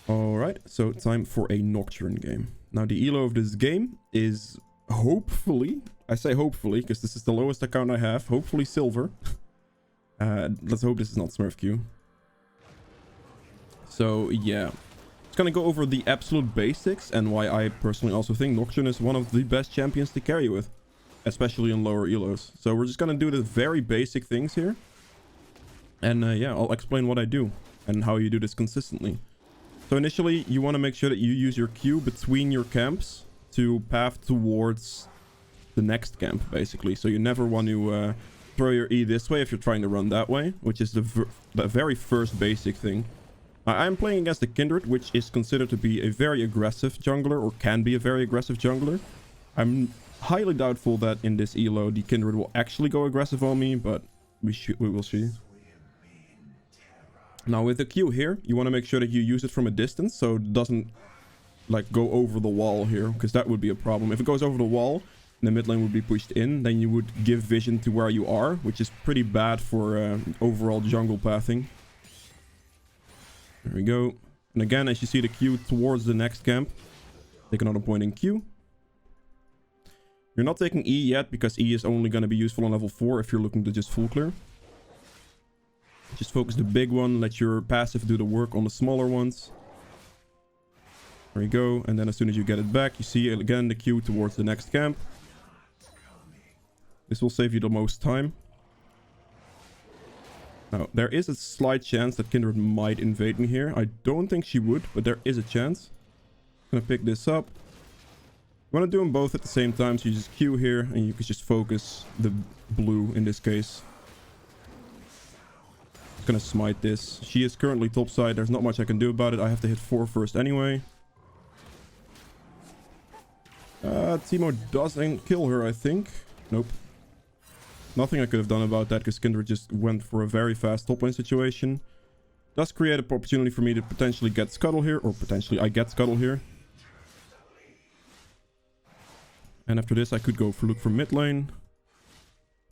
Alright, so time for a Nocturne game. Now the ELO of this game is hopefully, I say hopefully because this is the lowest account I have, hopefully silver. Let's hope this is not Smurf Q. So yeah, it's gonna go over the absolute basics and why I personally also think Nocturne is one of the best champions to carry with, especially in lower ELOs. So we're just gonna do the very basic things here. And yeah, I'll explain what I do and how you do this consistently. So initially, you want to make sure that you use your Q between your camps to path towards the next camp, basically. So you never want to throw your E this way if you're trying to run that way, which is the very first basic thing. I'm playing against the Kindred, which is considered to be a very aggressive jungler, or can be a very aggressive jungler. I'm highly doubtful that in this ELO, the Kindred will actually go aggressive on me, but we will see. Now with the Q here, you want to make sure that you use it from a distance so it doesn't like go over the wall here, because that would be a problem. If it goes over the wall and the mid lane would be pushed in, then you would give vision to where you are, which is pretty bad for overall jungle pathing. There we go. And again, as you see the Q towards the next camp, take another point in Q. You're not taking E yet because E is only going to be useful on level 4 if you're looking to just full clear. Just focus the big one, let your passive do the work on the smaller ones. There you go. And then as soon as you get it back, you see again the Q towards the next camp. This will save you the most time. Now, there is a slight chance that Kindred might invade me here. I don't think she would, but there is a chance. I'm gonna pick this up. You want to do them both at the same time, so you just Q here, and you can just focus the blue in this case. Gonna smite this. She is currently topside. There's not much I can do about it. I have to hit 4 first anyway. Teemo doesn't kill her, I think. Nope. Nothing I could have done about that because Kindred just went for a very fast top lane situation. Does create an opportunity for me to potentially get Scuttle here, or potentially I get Scuttle here. And after this I could go look for mid lane.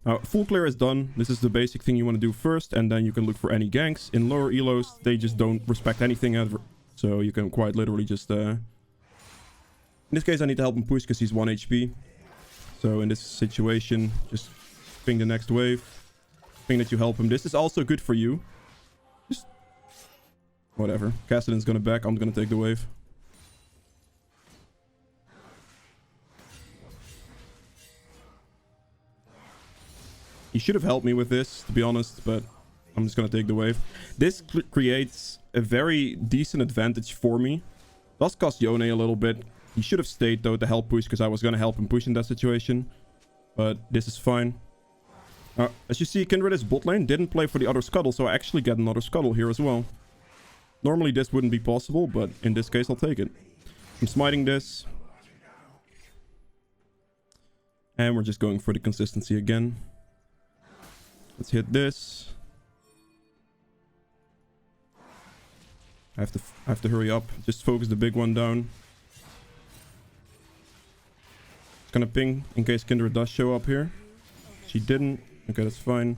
Now, full clear is done. This is the basic thing you want to do first, and then you can look for any ganks. In lower ELOs, they just don't respect anything ever. So you can quite literally just... In this case, I need to help him push because he's 1 HP. So in this situation, just ping the next wave. Ping that you help him. This is also good for you. Just... whatever. Kassadin's gonna back. I'm gonna take the wave. He should have helped me with this, to be honest, but I'm just going to take the wave. This creates a very decent advantage for me. Does cost Yone a little bit. He should have stayed, though, to help push, because I was going to help him push in that situation. But this is fine. As you see, Kindred is bot lane. Didn't play for the other Scuttle, so I actually get another Scuttle here as well. Normally, this wouldn't be possible, but in this case, I'll take it. I'm smiting this. And we're just going for the consistency again. Let's hit this. I have to hurry up. Just focus the big one down. Just gonna ping in case Kindred does show up here. She didn't. Okay, that's fine.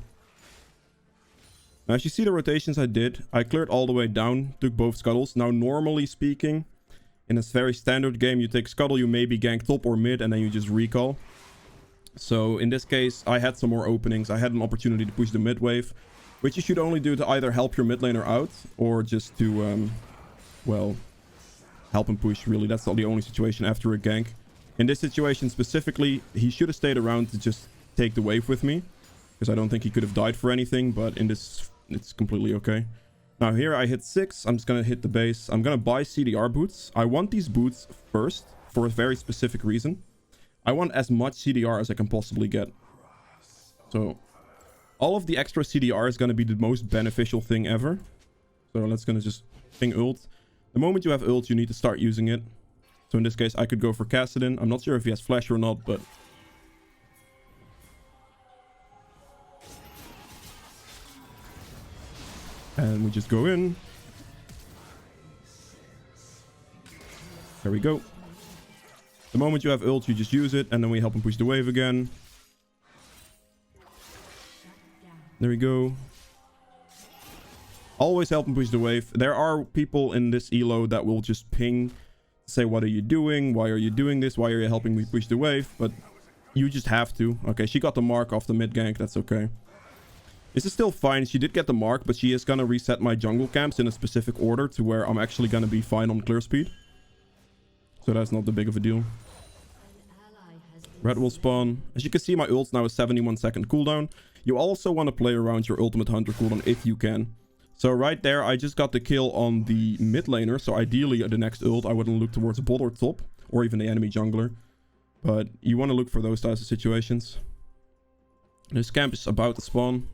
Now, as you see the rotations I did, I cleared all the way down, took both Scuttles. Now, normally speaking, in a very standard game, you take Scuttle, you maybe gank top or mid, and then you just recall. So in this case, I had some more openings. I had an opportunity to push the mid wave, which you should only do to either help your mid laner out or just to, well, help him push, really. That's the only situation after a gank. In this situation specifically, he should have stayed around to just take the wave with me, because I don't think he could have died for anything, but in this, it's completely okay. Now here I hit 6. I'm just going to hit the base. I'm going to buy CDR boots. I want these boots first for a very specific reason. I want as much CDR as I can possibly get. So, all of the extra CDR is going to be the most beneficial thing ever. So, let's gonna just ping ult. The moment you have ult, you need to start using it. So, in this case, I could go for Kassadin. I'm not sure if he has flash or not, but... and we just go in. There we go. The moment you have ult, you just use it, and then we help him push the wave again. There we go. Always help him push the wave. There are people in this ELO that will just ping, say, what are you doing? Why are you doing this? Why are you helping me push the wave? But you just have to. Okay, she got the mark off the mid gank. That's okay. This is still fine. She did get the mark, but she is going to reset my jungle camps in a specific order to where I'm actually going to be fine on clear speed. So that's not the big of a deal. Red will spawn. As you can see, my ult now is 71-second cooldown. You also want to play around your ultimate hunter cooldown if you can. So right there, I just got the kill on the mid laner. So ideally, the next ult, I wouldn't look towards a bot or top, or even the enemy jungler. But you want to look for those types of situations. This camp is about to spawn.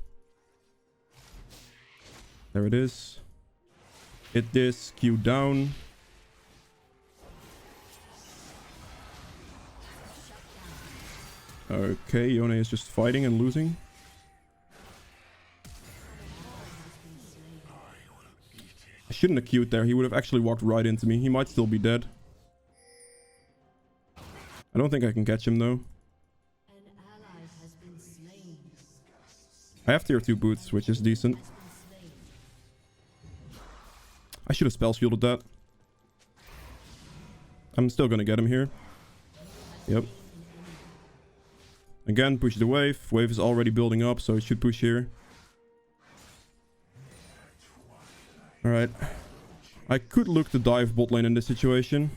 There it is. Hit this, Q down. Okay, Yone is just fighting and losing. I shouldn't have queued there. He would have actually walked right into me. He might still be dead. I don't think I can catch him though. I have tier 2 boots, which is decent. I should have spell shielded that. I'm still gonna get him here. Yep. Again, push the wave. Wave is already building up, so it should push here. Alright. I could look to dive bot lane in this situation.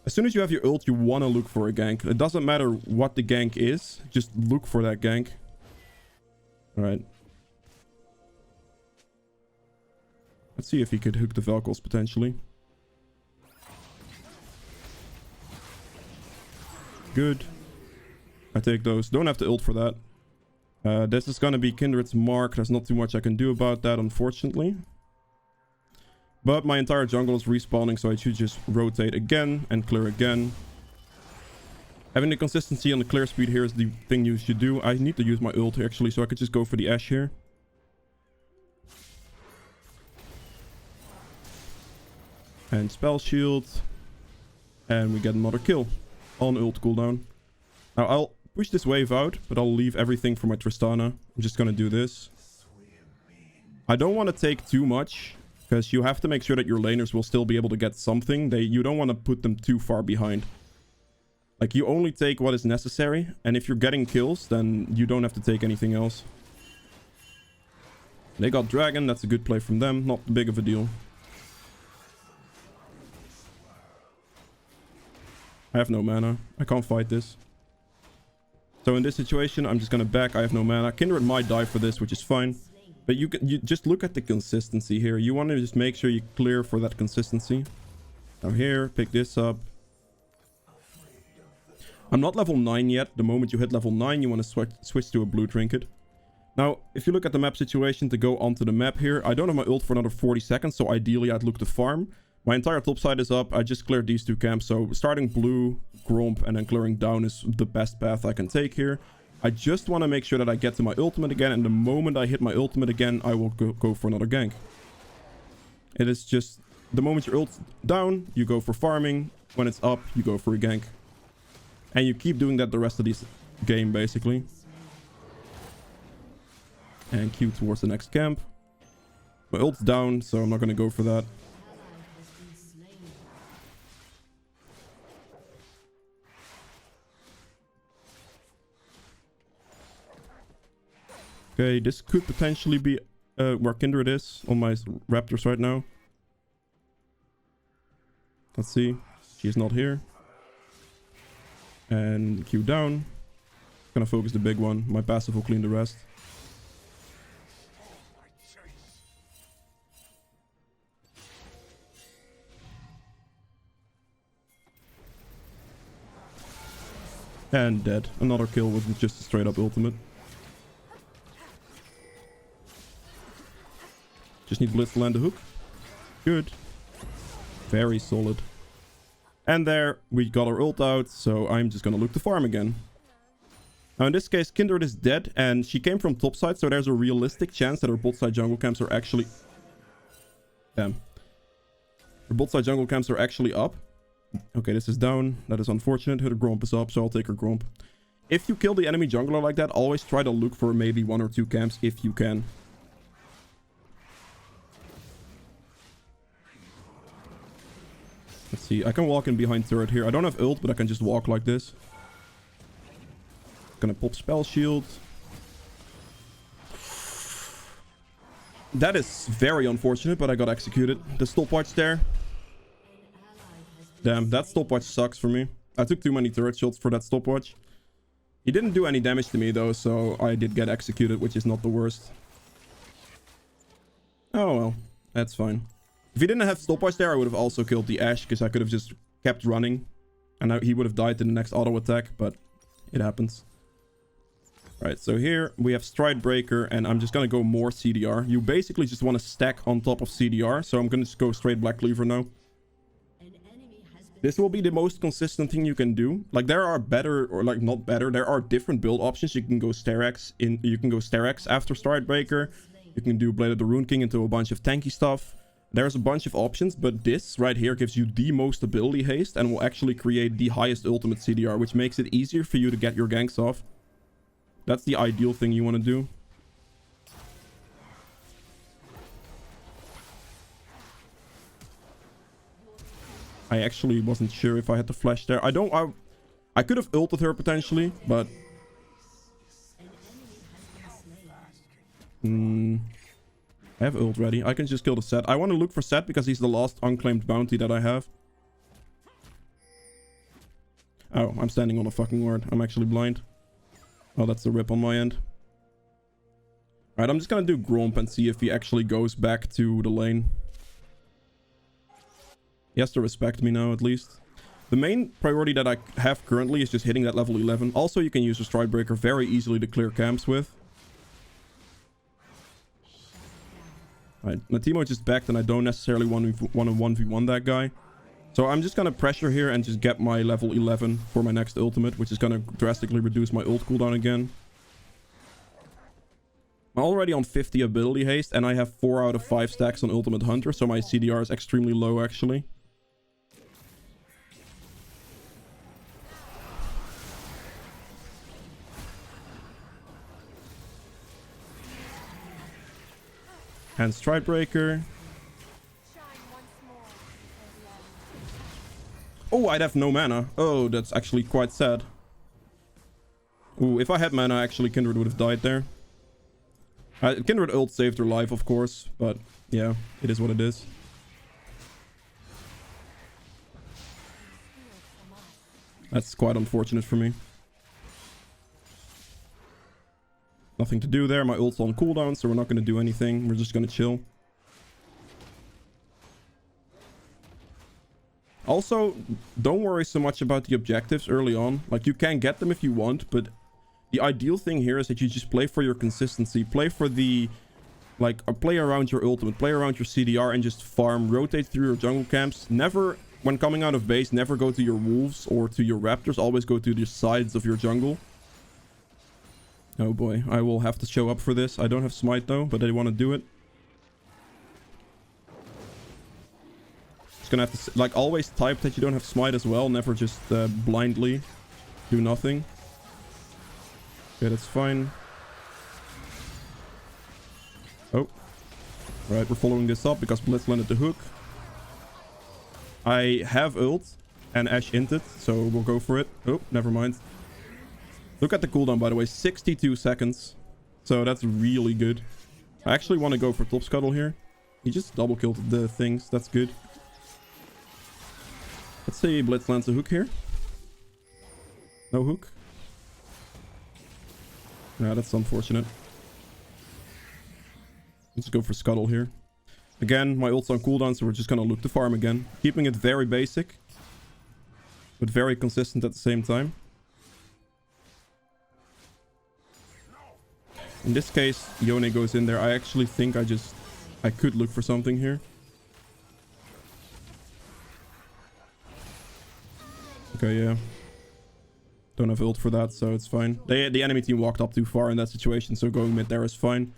As soon as you have your ult, you want to look for a gank. It doesn't matter what the gank is. Just look for that gank. Alright. Let's see if he could hook the Velkos potentially. Good. I take those. Don't have to ult for that. This is going to be Kindred's mark. There's not too much I can do about that, unfortunately. But my entire jungle is respawning, so I should just rotate again and clear again. Having the consistency on the clear speed here is the thing you should do. I need to use my ult here, actually, so I could just go for the Ashe here. And spell shield. And we get another kill on ult cooldown. Now I'll push this wave out, but I'll leave everything for my Tristana. I'm just gonna do this. I don't want to take too much, because you have to make sure that your laners will still be able to get something. You don't want to put them too far behind. Like, you only take what is necessary, and if you're getting kills, then you don't have to take anything else. They got Dragon, that's a good play from them, not big of a deal. I have no mana. I can't fight this. So in this situation, I'm just gonna back. I have no mana. Kindred might die for this, which is fine. But you just look at the consistency here. You want to just make sure you clear for that consistency. Now here, pick this up. I'm not level 9 yet. The moment you hit level 9, you want to switch to a blue trinket. Now, if you look at the map situation to go onto the map here, I don't have my ult for another 40 seconds, so ideally I'd look to farm. My entire top side is up. I just cleared these two camps, so starting blue, Gromp, and then clearing down is the best path I can take here. I just want to make sure that I get to my ultimate again, and the moment I hit my ultimate again, I will go for another gank. It is just, the moment your ult's down, you go for farming. When it's up, you go for a gank. And you keep doing that the rest of this game, basically. And Q towards the next camp. My ult's down, so I'm not going to go for that. Okay, this could potentially be where Kindred is on my Raptors right now. Let's see. She's not here. And Q down. Gonna focus the big one. My passive will clean the rest. And dead. Another kill with just a straight up ultimate. Just need Blitz to land the hook. Good. Very solid. And there, we got our ult out, so I'm just gonna look to farm again. Now in this case, Kindred is dead, and she came from top side, so there's a realistic chance that her bot side jungle camps are actually... Damn. Her bot side jungle camps are actually up. Okay, this is down. That is unfortunate. Her Gromp is up, so I'll take her Gromp. If you kill the enemy jungler like that, always try to look for maybe 1 or 2 camps if you can. Let's see. I can walk in behind turret here. I don't have ult, but I can just walk like this. Gonna pop spell shield. That is very unfortunate, but I got executed. The stopwatch there. Damn, that stopwatch sucks for me. I took too many turret shots for that stopwatch. He didn't do any damage to me though, so I did get executed, which is not the worst. Oh well, that's fine. If he didn't have stopwatch there, I would have also killed the Ashe, because I could have just kept running. And he would have died in the next auto attack, but it happens. Right, so here we have Stride Breaker, and I'm just gonna go more CDR. You basically just want to stack on top of CDR, so I'm gonna just go straight Black Cleaver now. This will be the most consistent thing you can do. Like, there are better, or like not better, there are different build options. You can go Sterex after Stride Breaker. You can do Blade of the Rune King into a bunch of tanky stuff. There's a bunch of options, but this right here gives you the most ability haste and will actually create the highest ultimate CDR, which makes it easier for you to get your ganks off. That's the ideal thing you want to do. I actually wasn't sure if I had the flash there. I could have ulted her potentially, but I have ult ready. I can just kill the Set. I want to look for Set because he's the last unclaimed bounty that I have. Oh, I'm standing on a fucking ward. I'm actually blind. Oh, that's the rip on my end. Alright, I'm just gonna do Gromp and see if he actually goes back to the lane. He has to respect me now, at least. The main priority that I have currently is just hitting that level 11. Also, you can use a Stride Breaker very easily to clear camps with. Alright, my Teemo just backed and I don't necessarily want to 1v1 that guy. So I'm just gonna pressure here and just get my level 11 for my next ultimate, which is gonna drastically reduce my ult cooldown again. I'm already on 50 ability haste and I have 4 out of 5 stacks on Ultimate Hunter, so my CDR is extremely low actually. And Stride Breaker. Oh, I'd have no mana. Oh, that's actually quite sad. Ooh, if I had mana, actually Kindred would have died there. Kindred ult saved her life, of course, but yeah, it is what it is. That's quite unfortunate for me. Nothing to do there. My ult's on cooldown, so we're not going to do anything. We're just going to chill. Also, don't worry so much about the objectives early on. Like, you can get them if you want, but the ideal thing here is that you just play for your consistency. Play for the, like, play around your ultimate, play around your CDR, and just farm. Rotate through your jungle camps. Never, when coming out of base, never go to your wolves or to your raptors. Always go to the sides of your jungle. Oh boy, I will have to show up for this. I don't have smite though, but I want to do it. Gonna have to, like, always type that you don't have smite as well. Never just blindly do nothing. Okay, that's fine. Oh, right, we're following this up because Blitz landed the hook. I have ult and Ashe inted, so we'll go for it. Oh, never mind. Look at the cooldown, by the way, 62 seconds. So that's really good. I actually want to go for top scuttle here. He just double killed the things. That's good. Let's say Blitz lands a hook here. No hook. Yeah, that's unfortunate. Let's go for scuttle here. Again, my ult's on cooldown, so we're just gonna look to farm again. Keeping it very basic, but very consistent at the same time. In this case, Yone goes in there. I actually think I could look for something here. Okay, yeah. Don't have ult for that, so it's fine. The enemy team walked up too far in that situation, so going mid there is fine.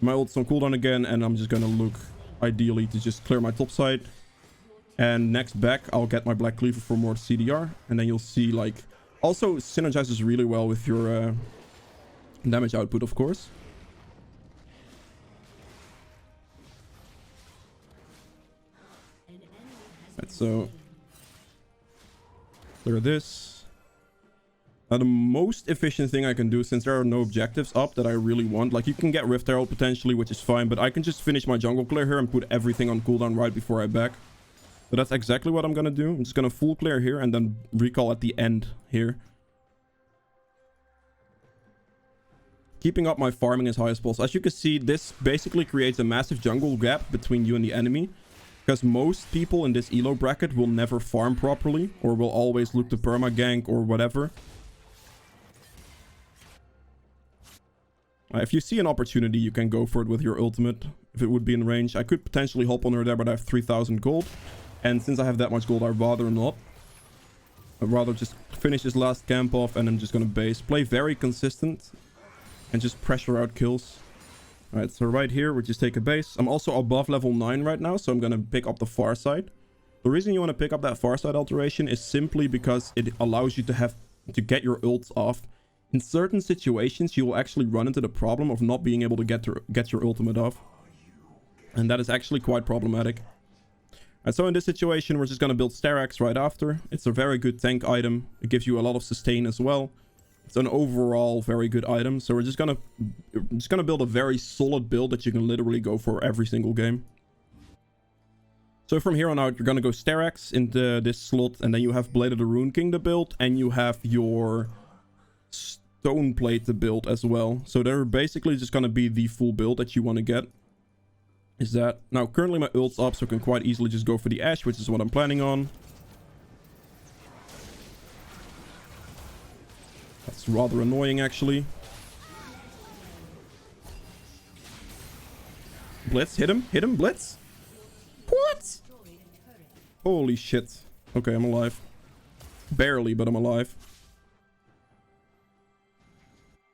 My ult's on cooldown again, and I'm just gonna look, ideally, to just clear my top side. And next back, I'll get my Black Cleaver for more CDR. And then you'll see, like, Also synergizes really well with your damage output, of course. Right, so clear this. Now the most efficient thing I can do, since there are no objectives up that I really want, like you can get Rift Herald potentially, which is fine, but I can just finish my jungle clear here and put everything on cooldown right before I back. So that's exactly what I'm gonna do. I'm just gonna full clear here and then recall at the end here. Keeping up my farming as high as possible. As you can see, this basically creates a massive jungle gap between you and the enemy. Because most people in this ELO bracket will never farm properly, or will always look to perma gank or whatever. If you see an opportunity, you can go for it with your ultimate, if it would be in range. I could potentially hop on her there, but I have 3,000 gold. And since I have that much gold, I'd rather not. I'd rather just finish this last camp off, and I'm just gonna base. Play very consistent, and just pressure out kills. Alright, so right here, we just take a base. I'm also above level 9 right now, so I'm gonna pick up the far side. The reason you want to pick up that far side alteration is simply because it allows you to get your ults off. In certain situations, you will actually run into the problem of not being able to get your ultimate off. And that is actually quite problematic. And so in this situation, we're just going to build Strix right after. It's a very good tank item. It gives you a lot of sustain as well. It's an overall very good item. So we're just gonna build a very solid build that you can literally go for every single game. So from here on out, you're gonna go Strix into this slot, and then you have Blade of the Rune King to build, and you have your Stone Plate to build as well. So they're basically just gonna be the full build that you want to get. Is that now currently my ult's up, so I can quite easily just go for the Ash, which is what I'm planning on. That's rather annoying, actually. Blitz, hit him, Blitz. What? Holy shit. Okay, I'm alive. Barely, but I'm alive.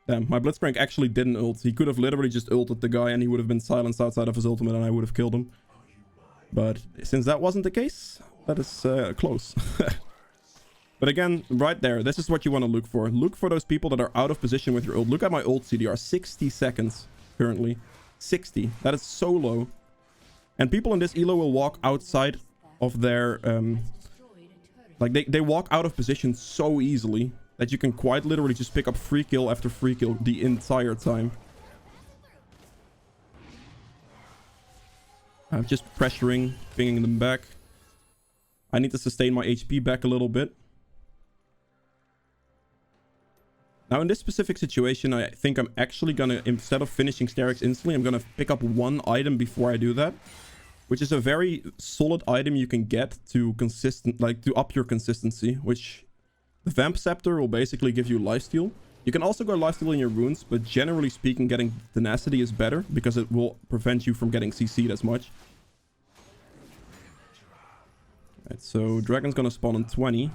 Damn, my Blitzcrank actually didn't ult. He could have literally just ulted the guy and he would have been silenced outside of his ultimate and I would have killed him. But since that wasn't the case, that is close. But again, right there, this is what you want to look for. Look for those people that are out of position with your ult. Look at my ult CDR, 60 seconds currently. 60. That is so low. And people in this ELO will walk outside of their... like, they walk out of position so easily that you can quite literally just pick up free kill after free kill the entire time. I'm just pressuring, pinging them back. I need to sustain my HP back a little bit. Now, in this specific situation, I think I'm actually gonna, instead of finishing Strix instantly, I'm gonna pick up one item before I do that. Which is a very solid item you can get to to up your consistency, which the Vamp Scepter will basically give you lifesteal. You can also go lifesteal in your runes, but generally speaking, getting tenacity is better because it will prevent you from getting CC'd as much. Right, so Dragon's gonna spawn on 20.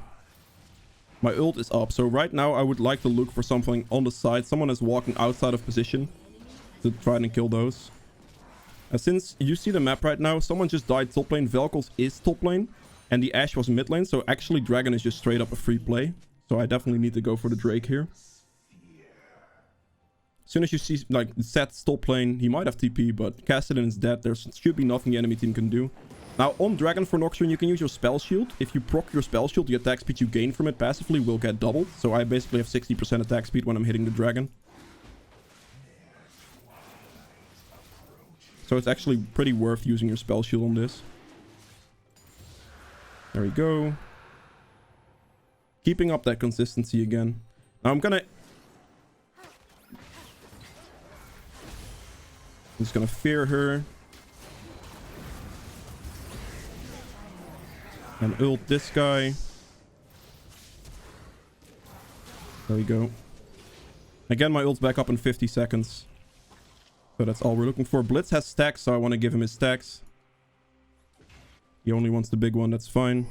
My ult is up, so right now I would like to look for something on the side. Someone is walking outside of position to try and kill those. Since you see the map right now, someone just died top lane. Vel'Koz is top lane, and the Ashe was mid lane. So actually, Dragon is just straight up a free play. So I definitely need to go for the Drake here. As soon as you see, like, Seth's top lane, he might have TP, but Cassidy is dead. There should be nothing the enemy team can do. Now, on Dragon for Nocturne, you can use your Spell Shield. If you proc your Spell Shield, the attack speed you gain from it passively will get doubled. So I basically have 60% attack speed when I'm hitting the Dragon. So it's actually pretty worth using your Spell Shield on this. There we go. Keeping up that consistency again. Now I'm just gonna fear her. And ult this guy. There we go. Again, my ult's back up in 50 seconds. So that's all we're looking for. Blitz has stacks, so I want to give him his stacks. He only wants the big one, that's fine.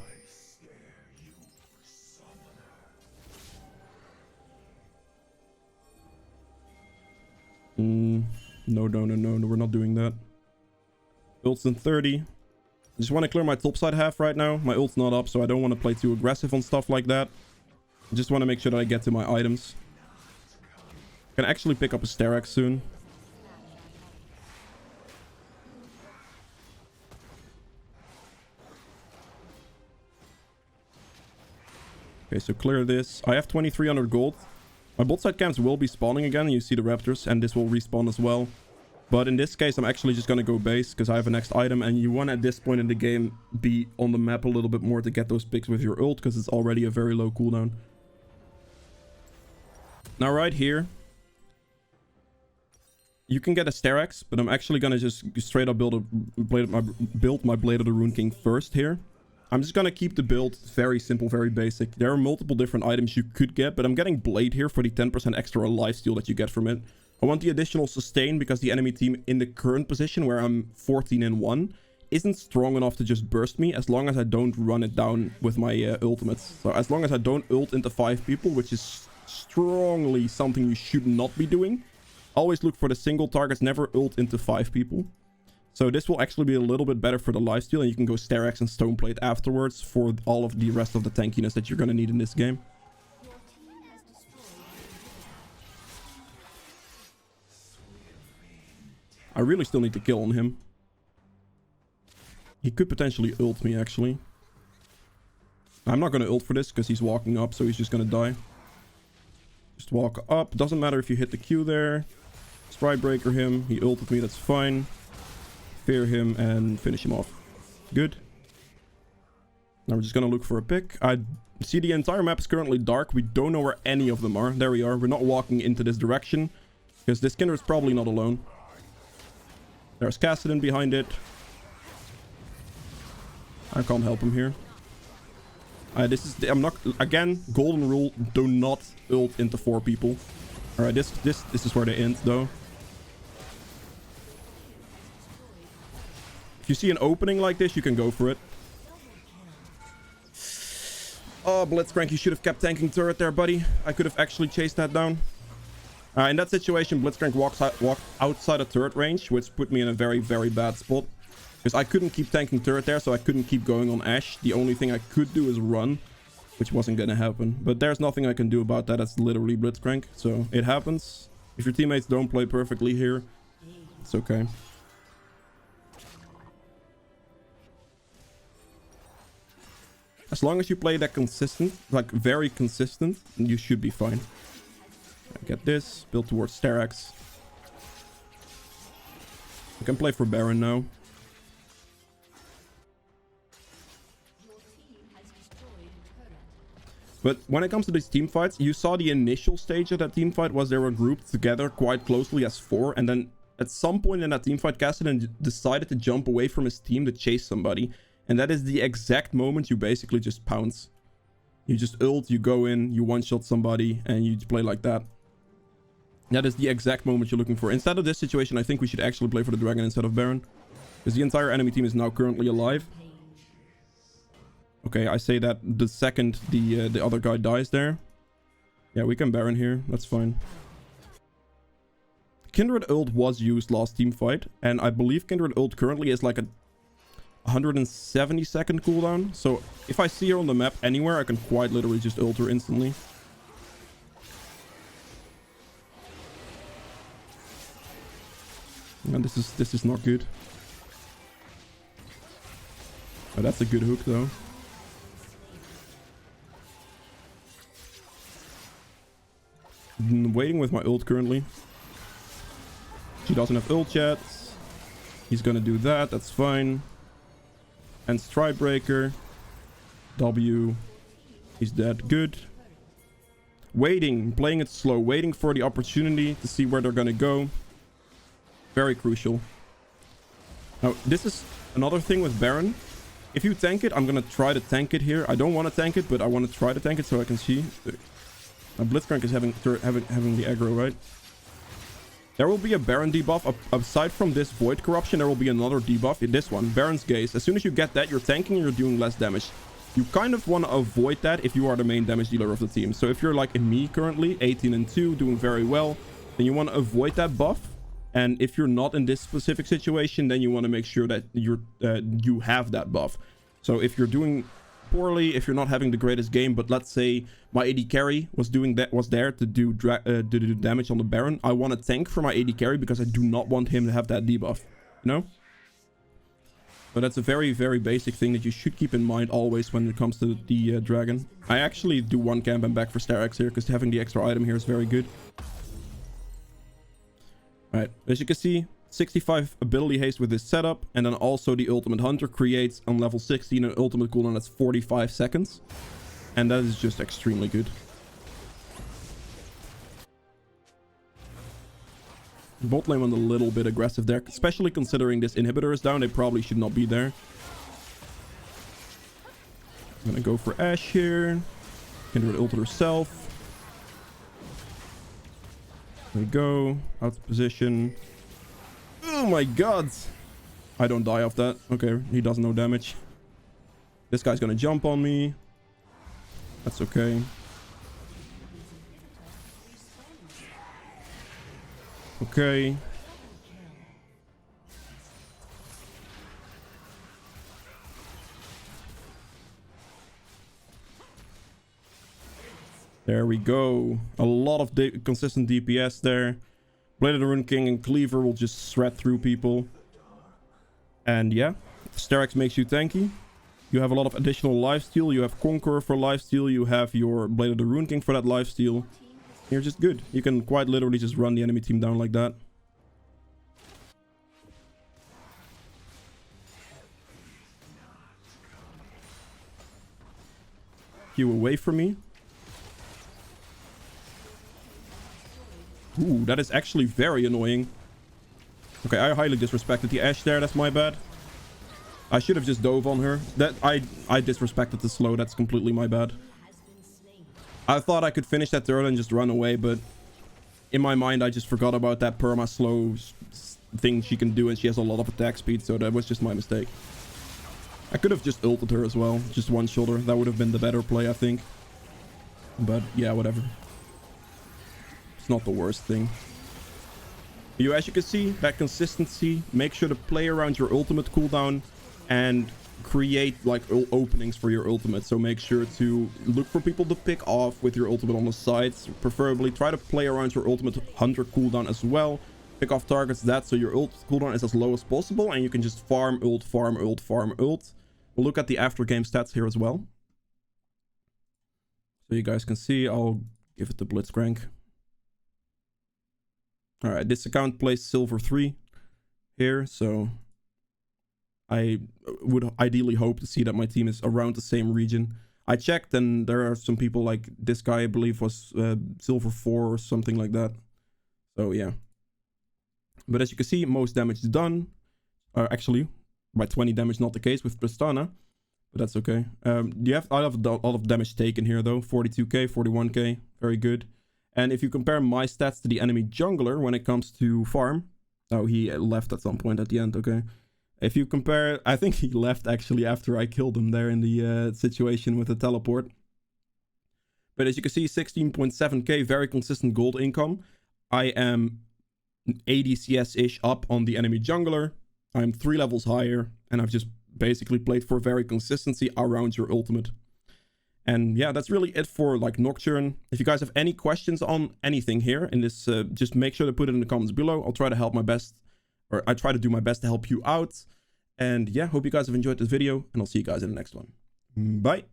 No, we're not doing that. Ult's in 30. I just want to clear my topside half right now. My ult's not up, so I don't want to play too aggressive on stuff like that. Just want to make sure that I get to my items. Can actually pick up a Strix soon. Okay, so clear this. I have 2300 gold. My bot side camps will be spawning again. You see the raptors, and this will respawn as well. But in this case, I'm actually just going to go base because I have a next item. And you want at this point in the game be on the map a little bit more to get those picks with your ult because it's already a very low cooldown. Now right here, you can get a Strix, but I'm actually going to just straight up build my Blade of the Rune King first here. I'm just going to keep the build very simple, very basic. There are multiple different items you could get, but I'm getting Blade here for the 10% extra lifesteal that you get from it. I want the additional sustain because the enemy team in the current position where I'm 14-1 isn't strong enough to just burst me as long as I don't run it down with my ultimates. So as long as I don't ult into 5 people, which is strongly something you should not be doing. Always look for the single targets, never ult into 5 people. So this will actually be a little bit better for the lifesteal, and you can go Strix and Stoneplate afterwards for all of the rest of the tankiness that you're going to need in this game. I really still need to kill on him. He could potentially ult me, actually. I'm not going to ult for this because he's walking up, so he's just going to die. Just walk up. Doesn't matter if you hit the Q there. Stride breaker him. He ulted me, that's fine. Fear him and finish him off. Good. Now we're just going to look for a pick. I see the entire map is currently dark. We don't know where any of them are. There we are. We're not walking into this direction because this Kindred is probably not alone. There's Kassadin behind it. I can't help him here. I'm not, again, golden rule, do not ult into 4 people. Alright, this is where they end though. If you see an opening like this, you can go for it. Oh, Blitzcrank, you should have kept tanking turret there, buddy. I could have actually chased that down. In that situation, Blitzcrank walked outside of turret range, which put me in a very, very bad spot. Because I couldn't keep tanking turret there, so I couldn't keep going on Ashe. The only thing I could do is run, which wasn't going to happen. But there's nothing I can do about that. That's literally Blitzcrank. So it happens. If your teammates don't play perfectly here, it's okay. As long as you play that consistent, like very consistent, you should be fine. I get this, build towards Strix. I can play for Baron now. But when it comes to these team fights, you saw the initial stage of that team fight was they were grouped together quite closely as 4. And then at some point in that team fight, Kassadin decided to jump away from his team to chase somebody. And that is the exact moment you basically just pounce. You just ult, you go in, you one-shot somebody, and you play like that. That is the exact moment you're looking for. Instead of this situation, I think we should actually play for the Dragon instead of Baron. Because the entire enemy team is now currently alive. Okay, I say that the second the other guy dies there. Yeah, we can Baron here. That's fine. Kindred ult was used last team fight. And I believe Kindred ult currently is like a 170 second cooldown. So if I see her on the map anywhere, I can quite literally just ult her instantly. And this is not good. Oh, that's a good hook though. I'm waiting with my ult currently. She doesn't have ult yet. He's gonna do that, that's fine. And Stride Breaker. W. He's dead. Good. Waiting, playing it slow, waiting for the opportunity to see where they're gonna go. Very crucial. Now, this is another thing with Baron. If you tank it, I'm gonna try to tank it here. I don't want to tank it, but I want to try to tank it so I can see. Blitzcrank is having the aggro, right? There will be a Baron debuff. Aside from this Void Corruption, there will be another debuff. This one, Baron's Gaze. As soon as you get that, you're tanking and you're doing less damage. You kind of want to avoid that if you are the main damage dealer of the team. So if you're like me currently, 18-2, doing very well, then you want to avoid that buff. And if you're not in this specific situation, then you want to make sure that you have that buff. So if you're doing poorly, if you're not having the greatest game, but let's say my AD carry was there to do damage on the Baron, I want a tank for my AD carry because I do not want him to have that debuff, you know? But that's a very, very basic thing that you should keep in mind always when it comes to the dragon. I actually do one camp and back for Strix here because having the extra item here is very good. Alright, as you can see, 65 ability haste with this setup, and then also the ultimate hunter creates on level 16 an ultimate cooldown that's 45 seconds, and that is just extremely good. Bot lane went a little bit aggressive there, especially considering this inhibitor is down. They probably should not be there. I'm gonna go for Ashe here. Kindred ulted herself. There we go. Out of position. Oh my god. I don't die off that. Okay, he does no damage. This guy's gonna jump on me. That's okay. Okay. There we go. A lot of consistent DPS there. Blade of the Rune King and Cleaver will just shred through people. And yeah, Strix makes you tanky. You have a lot of additional lifesteal. You have Conqueror for lifesteal. You have your Blade of the Rune King for that lifesteal. You're just good. You can quite literally just run the enemy team down like that. Q away from me. Ooh, that is actually very annoying. Okay, I highly disrespected the Ashe there. That's my bad. I should have just dove on her. That I disrespected the slow. That's completely my bad. I thought I could finish that turtle and just run away, but in my mind, I just forgot about that perma slow thing she can do, and she has a lot of attack speed, so that was just my mistake. I could have just ulted her as well. Just one-shot her. That would have been the better play, I think. But yeah, whatever. It's not the worst thing. As you can see, that consistency. Make sure to play around your ultimate cooldown and create like openings for your ultimate. So make sure to look for people to pick off with your ultimate on the sides. Preferably try to play around your ultimate hunter cooldown as well. Pick off targets that so your ult cooldown is as low as possible, and you can just farm ult, farm ult, farm ult. We'll look at the after game stats here as well. So you guys can see, I'll give it the Blitzcrank. Alright, this account plays silver 3 here, so I would ideally hope to see that my team is around the same region. I checked and there are some people like this guy, I believe, was silver 4 or something like that. So yeah. But as you can see, most damage is done. Actually, by 20 damage, not the case with Prestana. But that's okay. You have a lot of damage taken here though. 42k, 41k, very good. And if you compare my stats to the enemy jungler when it comes to farm... Oh, he left at some point at the end, okay. If you compare... I think he left actually after I killed him there in the situation with the teleport. But as you can see, 16.7k, very consistent gold income. I am 80 CS-ish up on the enemy jungler. I'm 3 levels higher. And I've just basically played for very consistency around your ultimate. And yeah, that's really it for like Nocturne. If you guys have any questions on anything here in this, just make sure to put it in the comments below. I'll try to help my best, or I try to do my best to help you out. And yeah, hope you guys have enjoyed this video, and I'll see you guys in the next one. Bye.